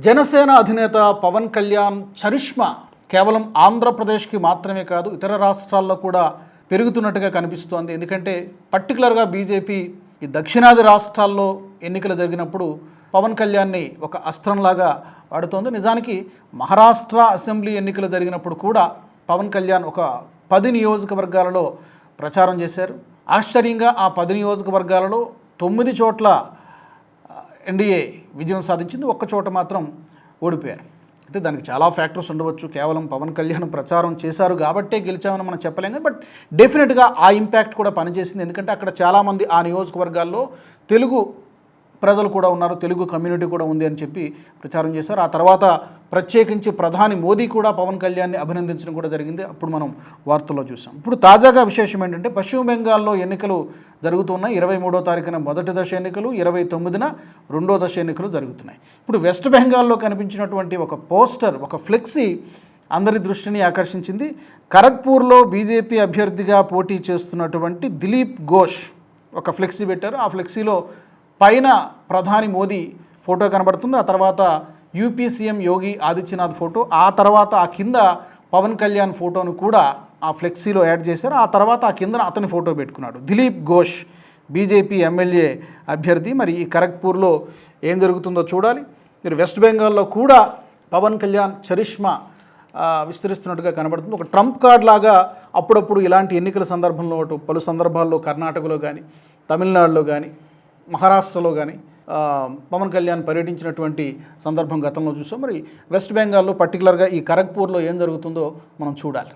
జనసేన అధినేత పవన్ కళ్యాణ్ చరిష్మా కేవలం ఆంధ్రప్రదేశ్కి మాత్రమే కాదు ఇతర రాష్ట్రాల్లో కూడా పెరుగుతున్నట్టుగా కనిపిస్తోంది. ఎందుకంటే పర్టికులర్గా బీజేపీ ఈ దక్షిణాది రాష్ట్రాల్లో ఎన్నికలు జరిగినప్పుడు పవన్ కళ్యాణ్ని ఒక అస్త్రంలాగా వాడుతోంది. నిజానికి మహారాష్ట్ర అసెంబ్లీ ఎన్నికలు జరిగినప్పుడు కూడా పవన్ కళ్యాణ్ ఒక 10 నియోజకవర్గాలలో ప్రచారం చేశారు. ఆశ్చర్యంగా ఆ 10 నియోజకవర్గాలలో 9 చోట్ల ఎన్డీఏ విజయం సాధించింది, ఒక్క చోట మాత్రం ఓడిపోయారు. అయితే దానికి చాలా ఫ్యాక్టర్స్ ఉండవచ్చు. కేవలం పవన్ కళ్యాణ్ ప్రచారం చేశారు కాబట్టే గెలిచామని మనం చెప్పలేం, బట్ డెఫినెట్గా ఆ ఇంపాక్ట్ కూడా పనిచేసింది. ఎందుకంటే అక్కడ చాలామంది ఆ నియోజకవర్గాల్లో తెలుగు ప్రజలు కూడా ఉన్నారు, తెలుగు కమ్యూనిటీ కూడా ఉంది అని చెప్పి ప్రచారం చేశారు. ఆ తర్వాత ప్రత్యేకించి ప్రధాని మోదీ కూడా పవన్ కళ్యాణ్ని అభినందించడం కూడా జరిగింది. అప్పుడు మనం వార్తల్లో చూసాం. ఇప్పుడు తాజాగా విశేషం ఏంటంటే పశ్చిమ బెంగాల్లో ఎన్నికలు జరుగుతున్నాయి. 23వ తారీఖున మొదటి దశ ఎన్నికలు, 29న రెండో దశ ఎన్నికలు జరుగుతున్నాయి. ఇప్పుడు వెస్ట్ బెంగాల్లో కనిపించినటువంటి ఒక పోస్టర్, ఒక ఫ్లెక్సీ అందరి దృష్టిని ఆకర్షించింది. ఖరగ్పూర్లో బీజేపీ అభ్యర్థిగా పోటీ చేస్తున్నటువంటి దిలీప్ ఘోష్ ఒక ఫ్లెక్సీ పెట్టారు. ఆ ఫ్లెక్సీలో పైన ప్రధాని మోదీ ఫోటో కనబడుతుంది, ఆ తర్వాత UP CM Yogi Adityanath photo, ఆ తర్వాత ఆ కింద పవన్ కళ్యాణ్ ఫోటోను కూడా ఆ ఫ్లెక్సీలో యాడ్ చేశారు. ఆ తర్వాత ఆ కింద అతని ఫోటో పెట్టుకున్నాడు. దిలీప్ ఘోష్ బీజేపీ ఎమ్మెల్యే అభ్యర్థి. మరి ఈ ఖరగ్పూర్లో ఏం జరుగుతుందో చూడాలి. మీరు వెస్ట్ బెంగాల్లో కూడా పవన్ కళ్యాణ్ చరిష్మా విస్తరిస్తున్నట్టుగా కనబడుతుంది. ఒక ట్రంప్ కార్డ్ లాగా అప్పుడప్పుడు ఇలాంటి ఎన్నికల సందర్భంలో పలు సందర్భాల్లో కర్ణాటకలో కానీ, తమిళనాడులో కానీ, మహారాష్ట్రలో కానీ పవన్ కళ్యాణ్ పర్యటించినటువంటి సందర్భం గతంలో చూసాం. మరి వెస్ట్ బెంగాల్లో పర్టికులర్గా ఈ ఖరగ్పూర్లో ఏం జరుగుతుందో మనం చూడాలి.